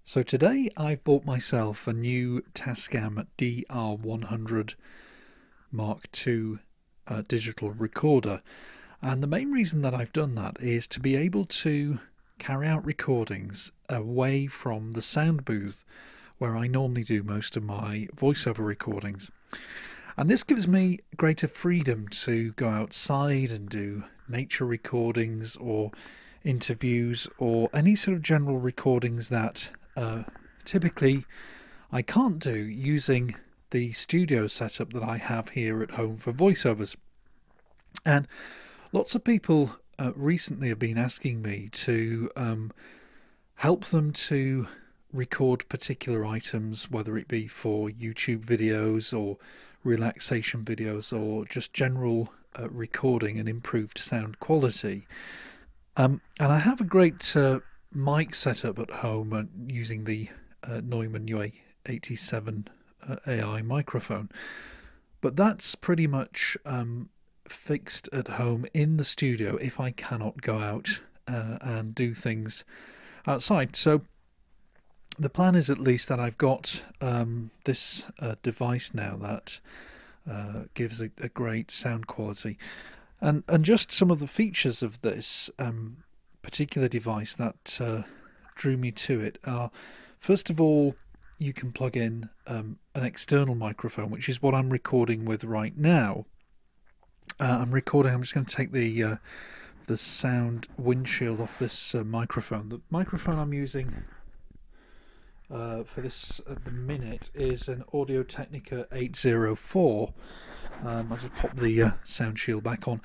So today I've bought myself a new Tascam DR100 Mark II digital recorder, and the main reason that I've done that is to be able to carry out recordings away from the sound booth where I normally do most of my voiceover recordings. And this gives me greater freedom to go outside and do nature recordings or interviews or any sort of general recordings that typically I can't do using the studio setup that I have here at home for voiceovers. And lots of people recently have been asking me to help them to record particular items, whether it be for YouTube videos or relaxation videos or just general recording and improved sound quality. And I have a great mic setup at home using the Neumann UA87 AI microphone, but that's pretty much fixed at home in the studio if I cannot go out and do things outside. So the plan is at least that I've got this device now that gives a great sound quality. And just some of the features of this particular device that drew me to it are, first of all, you can plug in an external microphone, which is what I'm recording with right now. I'm just going to take the sound windshield off this microphone. The microphone I'm using for this at the minute is an Audio-Technica 804. I'll just pop the sound shield back on,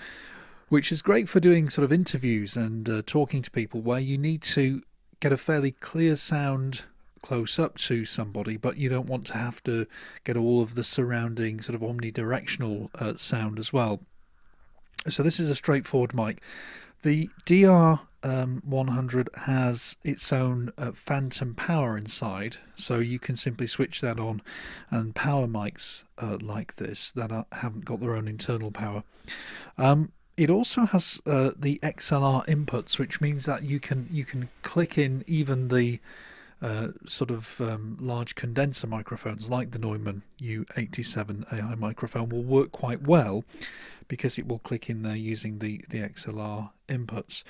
which is great for doing sort of interviews and talking to people where you need to get a fairly clear sound close up to somebody, but you don't want to have to get all of the surrounding sort of omnidirectional sound as well. So this is a straightforward mic. The DR100 has its own phantom power inside, so you can simply switch that on, and power mics like this that haven't got their own internal power. It also has the XLR inputs, which means that you can click in even the sort of large condenser microphones like the Neumann U87 AI microphone will work quite well because it will click in there using the XLR inputs.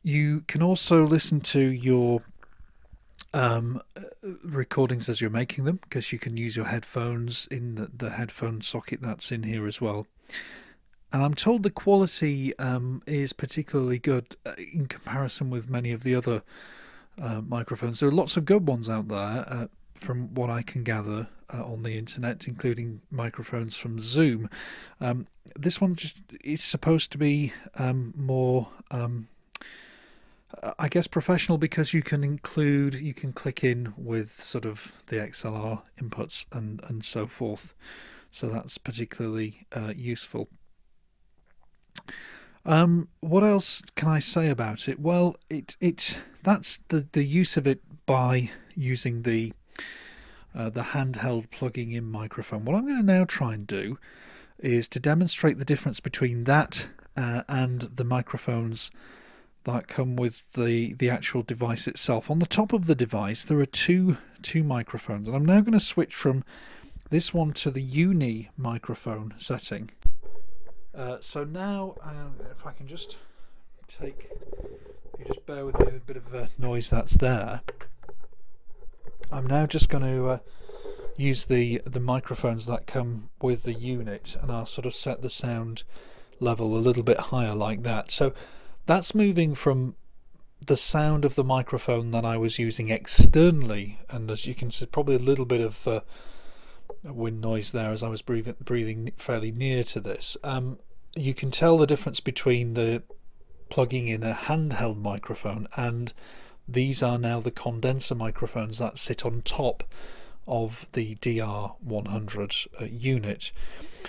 You can also listen to your recordings as you're making them, because you can use your headphones in the headphone socket that's in here as well. And I'm told the quality is particularly good in comparison with many of the other microphones. There are lots of good ones out there from what I can gather on the internet, including microphones from Zoom. This one is supposed to be more I guess professional, because you can click in with sort of the XLR inputs and so forth, so that's particularly useful. What else can I say about it? Well, that's the use of it by using the handheld plugging in microphone. What I'm going to now try and do is to demonstrate the difference between that and the microphones that come with the actual device itself. On the top of the device there are two microphones, and I'm now going to switch from this one to the uni microphone setting. So now, if I can just you just bear with me, a bit of noise that's there. I'm now just going to use the microphones that come with the unit, and I'll sort of set the sound level a little bit higher like that. So that's moving from the sound of the microphone that I was using externally, and as you can see, probably a little bit of wind noise there as I was breathing fairly near to this. You can tell the difference between the plugging in a handheld microphone, and these are now the condenser microphones that sit on top of the DR100 unit.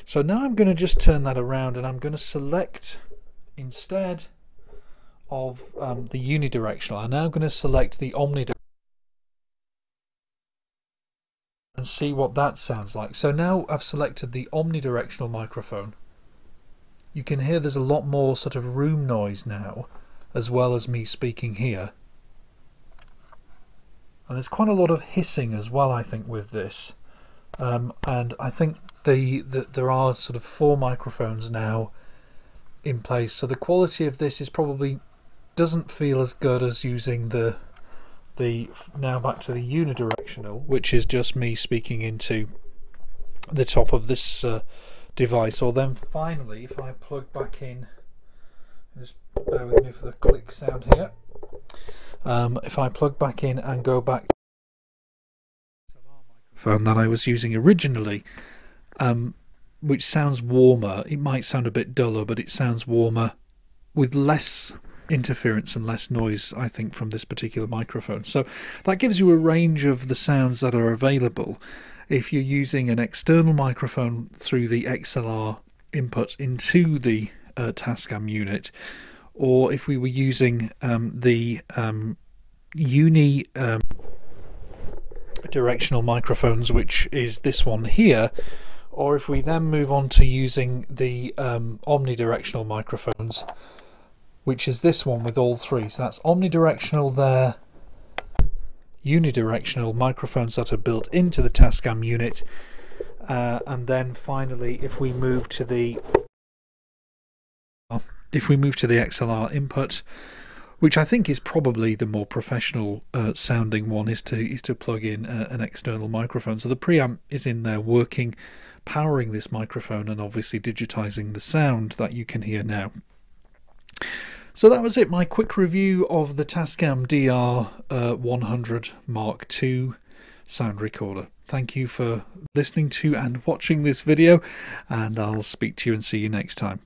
So now I'm going to just turn that around, and I'm going to select, instead of the unidirectional, I'm now going to select the omnidirectional and see what that sounds like. So now I've selected the omnidirectional microphone. You can hear there's a lot more sort of room noise now, as well as me speaking here. And there's quite a lot of hissing as well, I think, with this. And I think there are sort of 4 microphones now in place, so the quality of this is probably doesn't feel as good as using the now back to the unidirectional, which is just me speaking into the top of this device. Or then finally, if I plug back in, just bear with me for the click sound here. If I plug back in and go back to the microphone that I was using originally, which sounds warmer, it might sound a bit duller, but it sounds warmer with less interference and less noise, I think, from this particular microphone. So that gives you a range of the sounds that are available if you're using an external microphone through the XLR input into the Tascam unit, or if we were using the unidirectional microphones, which is this one here, or if we then move on to using the omnidirectional microphones, which is this one with all 3. So that's omnidirectional there, unidirectional microphones that are built into the Tascam unit, and then finally if we move to the XLR input, which I think is probably the more professional sounding one, is to plug in an external microphone. So the preamp is in there working, powering this microphone, and obviously digitizing the sound that you can hear now. So that was it, my quick review of the Tascam DR100 Mark II sound recorder. Thank you for listening to and watching this video, and I'll speak to you and see you next time.